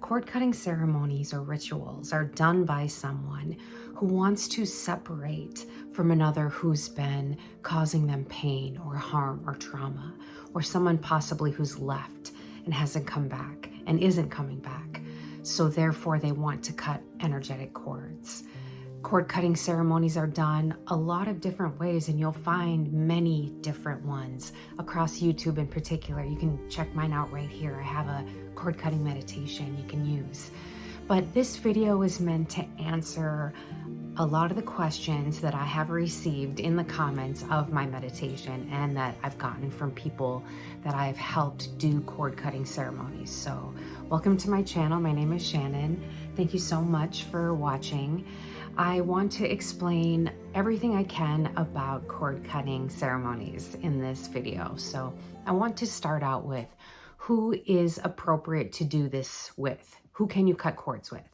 Cord cutting ceremonies or rituals are done by someone who wants to separate from another who's been causing them pain or harm or trauma, or someone possibly who's left and hasn't come back and isn't coming back. So therefore they want to cut energetic cords. Cord cutting ceremonies are done a lot of different ways, and you'll find many different ones across YouTube in particular. You can check mine out right here. I have a cord cutting meditation you can use. But this video is meant to answer a lot of the questions that I have received in the comments of my meditation and that I've gotten from people that I've helped do cord cutting ceremonies. So welcome to my channel. My name is Shannon. Thank you so much for watching. I want to explain everything I can about cord cutting ceremonies in this video. So I want to start out with who is appropriate to do this with. Who can you cut cords with?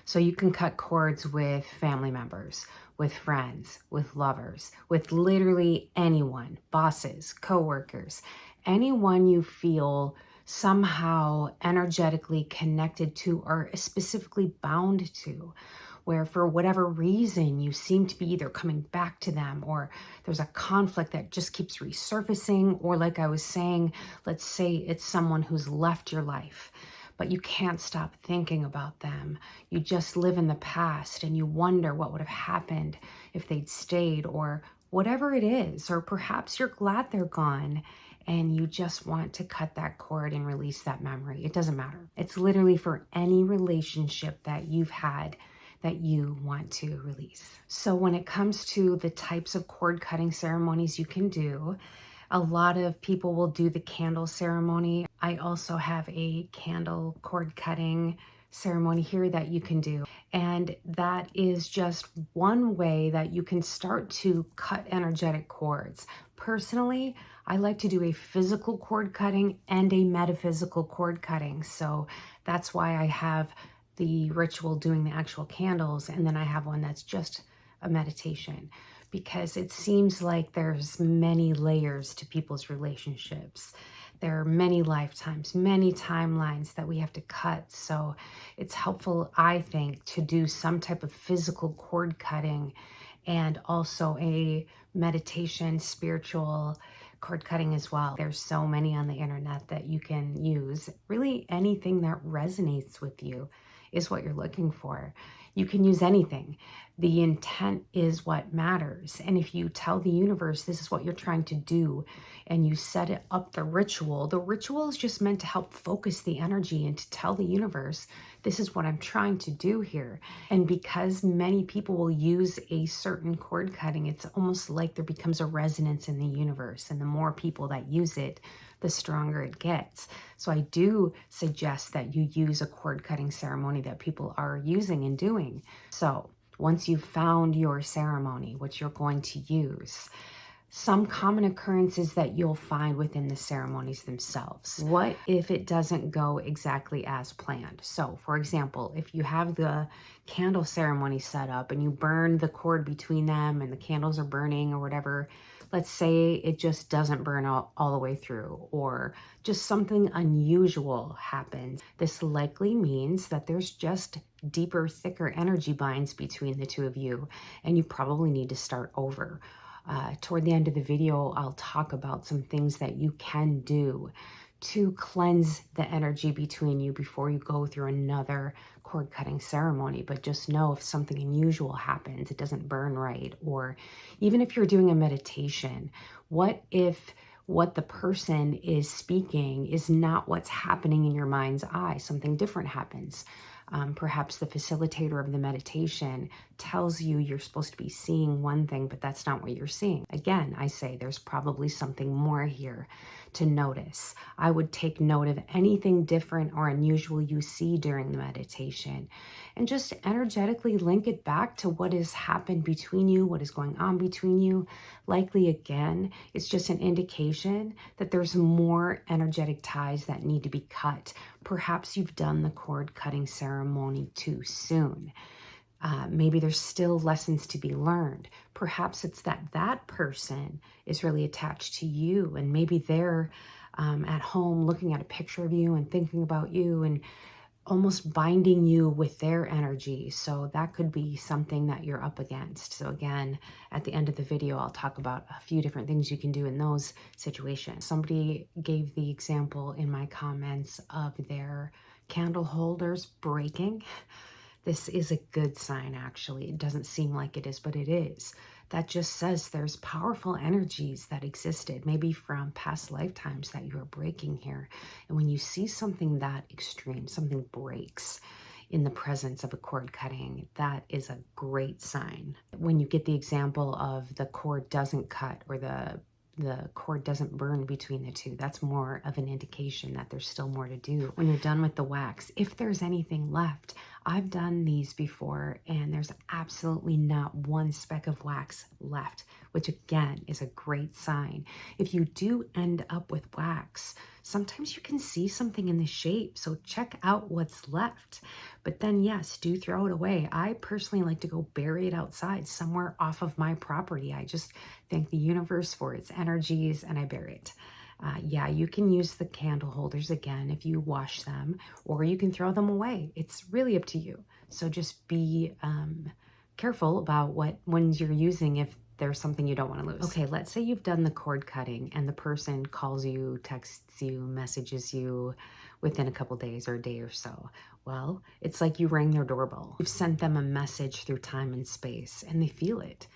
So you can cut cords with family members, with friends, with lovers, with literally anyone, bosses, coworkers, anyone you feel somehow energetically connected to or specifically bound to, where for whatever reason you seem to be either coming back to them or there's a conflict that just keeps resurfacing, or like I was saying, let's say it's someone who's left your life, but you can't stop thinking about them. You just live in the past and you wonder what would have happened if they'd stayed, or whatever it is, or perhaps you're glad they're gone and you just want to cut that cord and release that memory. It doesn't matter. It's literally for any relationship that you've had that you want to release. So when it comes to the types of cord cutting ceremonies you can do, a lot of people will do the candle ceremony. I also have a candle cord cutting ceremony here that you can do. And that is just one way that you can start to cut energetic cords. Personally, I like to do a physical cord cutting and a metaphysical cord cutting. So that's why I have the ritual doing the actual candles, and then I have one that's just a meditation, because it seems like there's many layers to people's relationships. There are many lifetimes, many timelines that we have to cut. So it's helpful, I think, to do some type of physical cord cutting and also a meditation, spiritual cord cutting as well. There's so many on the internet that you can use. Really anything that resonates with you is what you're looking for. You can use anything. The intent is what matters. And if you tell the universe this is what you're trying to do and you set it up the ritual is just meant to help focus the energy and to tell the universe, this is what I'm trying to do here. And because many people will use a certain cord cutting, it's almost like there becomes a resonance in the universe. And the more people that use it, the stronger it gets. So I do suggest that you use a cord cutting ceremony that people are using and doing. So once you've found your ceremony, what you're going to use, some common occurrences that you'll find within the ceremonies themselves. What if it doesn't go exactly as planned? So for example, if you have the candle ceremony set up and you burn the cord between them and the candles are burning or whatever, let's say it just doesn't burn all the way through, or just something unusual happens. This likely means that there's just deeper, thicker energy binds between the two of you, and you probably need to start over. Toward the end of the video, I'll talk about some things that you can do to cleanse the energy between you before you go through another cord cutting ceremony. But just know if something unusual happens, it doesn't burn right, or even if you're doing a meditation, what if what the person is speaking is not what's happening in your mind's eye? Something different happens. Perhaps the facilitator of the meditation tells you you're supposed to be seeing one thing, but that's not what you're seeing. Again, I say there's probably something more here to notice. I would take note of anything different or unusual you see during the meditation and just energetically link it back to what has happened between you, what is going on between you. Likely, again, it's just an indication that there's more energetic ties that need to be cut. Perhaps you've done the cord cutting ceremony too soon. Maybe there's still lessons to be learned. Perhaps it's that that person is really attached to you, and maybe they're at home looking at a picture of you and thinking about you, and almost binding you with their energy. So that could be something that you're up against. So again, at the end of the video, I'll talk about a few different things you can do in those situations. Somebody gave the example in my comments of their candle holders breaking. This is a good sign, actually. It doesn't seem like it is, but it is. That just says there's powerful energies that existed, maybe from past lifetimes, that you are breaking here. And when you see something that extreme, something breaks in the presence of a cord cutting, that is a great sign. When you get the example of the cord doesn't cut or the cord doesn't burn between the two, that's more of an indication that there's still more to do. When you're done with the wax, if there's anything left, I've done these before and there's absolutely not one speck of wax left, which again is a great sign. If you do end up with wax, sometimes you can see something in the shape, so check out what's left. But then yes, do throw it away. I personally like to go bury it outside somewhere off of my property. I just thank the universe for its energies and I bury it. Yeah, you can use the candle holders again if you wash them, or you can throw them away. It's really up to you. So just be careful about what ones you're using if there's something you don't want to lose. Okay, let's say you've done the cord cutting and the person calls you, texts you, messages you within a couple days or a day or so. Well, it's like you rang their doorbell. You've sent them a message through time and space and they feel it.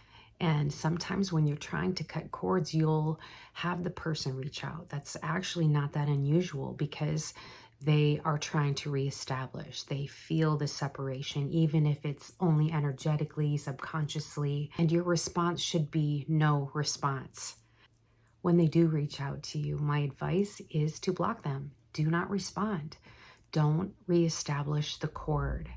And sometimes when you're trying to cut cords, you'll have the person reach out. That's actually not that unusual because they are trying to reestablish. They feel the separation, even if it's only energetically, subconsciously. And your response should be no response. When they do reach out to you, my advice is to block them. Do not respond. Don't reestablish the cord.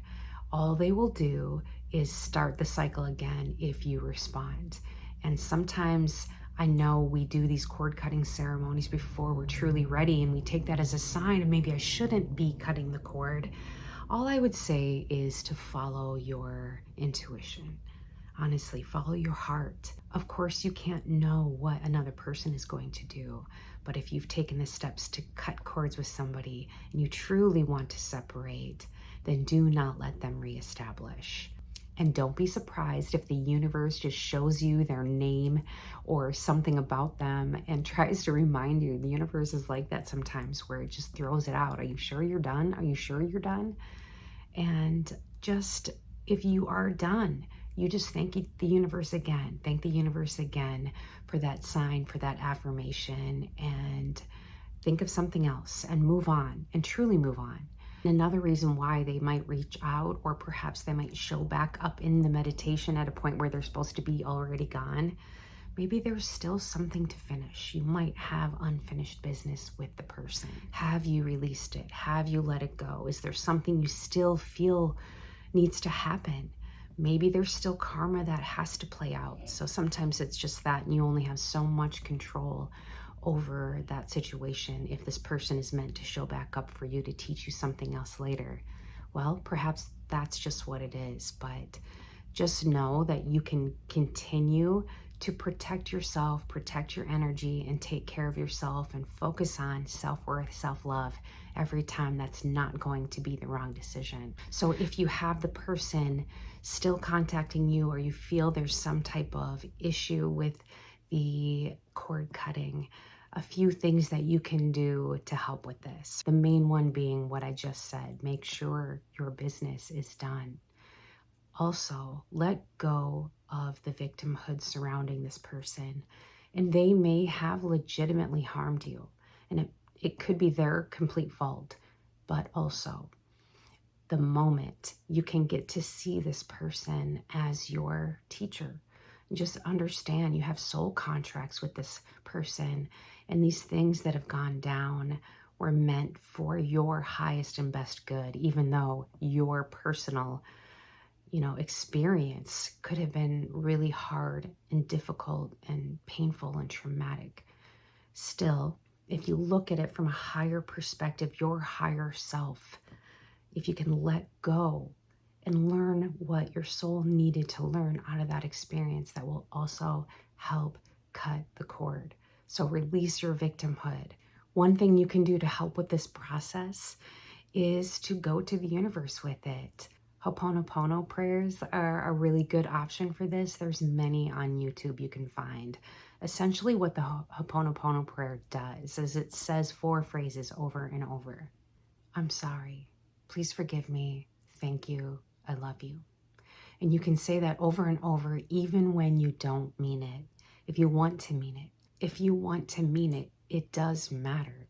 All they will do is start the cycle again if you respond. And sometimes I know we do these cord cutting ceremonies before we're truly ready, and we take that as a sign of maybe I shouldn't be cutting the cord. All I would say is to follow your intuition. Honestly, follow your heart. Of course, you can't know what another person is going to do, but if you've taken the steps to cut cords with somebody and you truly want to separate, then do not let them reestablish. And don't be surprised if the universe just shows you their name or something about them and tries to remind you. The universe is like that sometimes, where it just throws it out. Are you sure you're done? Are you sure you're done? And just, if you are done, you just thank the universe again. Thank the universe again for that sign, for that affirmation, and think of something else and move on, and truly move on. Another reason why they might reach out, or perhaps they might show back up in the meditation at a point where they're supposed to be already gone, maybe there's still something to finish. You might have unfinished business with the person. Have you released it? Have you let it go? Is there something you still feel needs to happen? Maybe there's still karma that has to play out. So sometimes it's just that, and you only have so much control over that situation. If this person is meant to show back up for you to teach you something else later, well, perhaps that's just what it is. But just know that you can continue to protect yourself, protect your energy, and take care of yourself, and focus on self-worth, self-love every time. That's not going to be the wrong decision. So if you have the person still contacting you, or you feel there's some type of issue with the cord cutting, a few things that you can do to help with this. The main one being what I just said: make sure your business is done. Also, let go of the victimhood surrounding this person. And they may have legitimately harmed you, and it could be their complete fault. But also, the moment you can get to see this person as your teacher, just understand you have soul contracts with this person, and these things that have gone down were meant for your highest and best good, even though your personal experience could have been really hard and difficult and painful and traumatic. Still, if you look at it from a higher perspective, your higher self, if you can let go and learn what your soul needed to learn out of that experience, that will also help cut the cord. So release your victimhood. One thing you can do to help with this process is to go to the universe with it. Ho'oponopono prayers are a really good option for this. There's many on YouTube you can find. Essentially what the Ho'oponopono prayer does is it says 4 phrases over and over. I'm sorry. Please forgive me. Thank you. I love you. And you can say that over and over, even when you don't mean it. If you want to mean it. If you want to mean it, it does matter.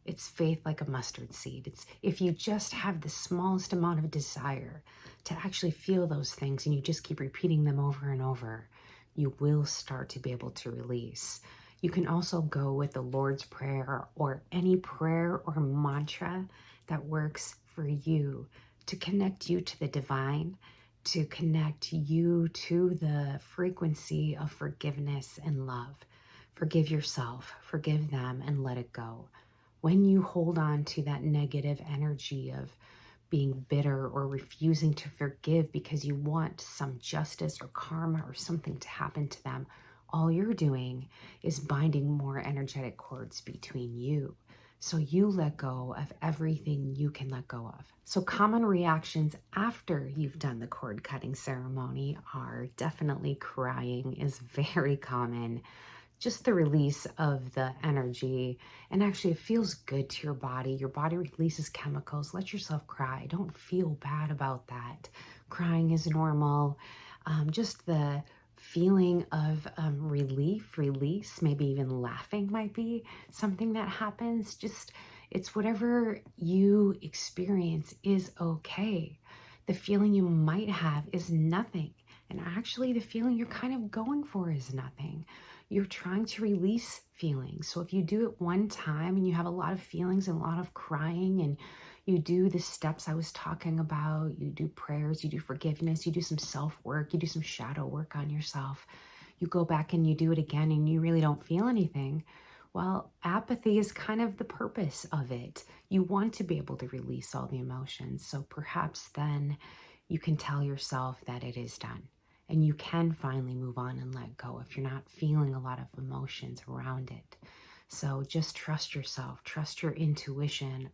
It's faith like a mustard seed. It's if you just have the smallest amount of desire to actually feel those things and you just keep repeating them over and over, you will start to be able to release. You can also go with the Lord's Prayer or any prayer or mantra that works for you to connect you to the divine, to connect you to the frequency of forgiveness and love. Forgive yourself, forgive them, and let it go. When you hold on to that negative energy of being bitter or refusing to forgive because you want some justice or karma or something to happen to them, all you're doing is binding more energetic cords between you. So you let go of everything you can let go of. So common reactions after you've done the cord cutting ceremony are definitely crying is very common. Just the release of the energy. And actually, it feels good to your body. Your body releases chemicals. Let yourself cry. Don't feel bad about that. Crying is normal. Just the feeling of relief, release, maybe even laughing might be something that happens. Just, it's whatever you experience is okay. The feeling you might have is nothing. And actually, the feeling you're kind of going for is nothing. You're trying to release feelings. So if you do it one time and you have a lot of feelings and a lot of crying and you do the steps I was talking about, you do prayers, you do forgiveness, you do some self-work, you do some shadow work on yourself, you go back and you do it again and you really don't feel anything, well, apathy is kind of the purpose of it. You want to be able to release all the emotions. So perhaps then you can tell yourself that it is done. And you can finally move on and let go if you're not feeling a lot of emotions around it. So just trust yourself, trust your intuition.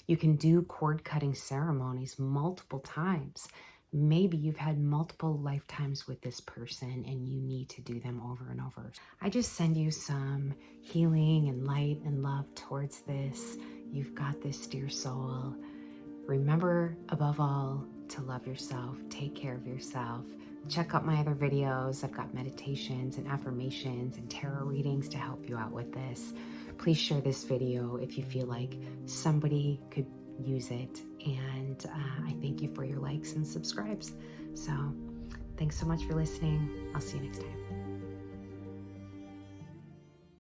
You can do cord cutting ceremonies multiple times. Maybe you've had multiple lifetimes with this person and you need to do them over and over. I just send you some healing and light and love towards this. You've got this, dear soul. Remember, above all, to love yourself, take care of yourself. Check out my other videos. I've got meditations and affirmations and tarot readings to help you out with this. Please share this video if you feel like somebody could use it. And I thank you for your likes and subscribes. So thanks so much for listening. I'll see you next time.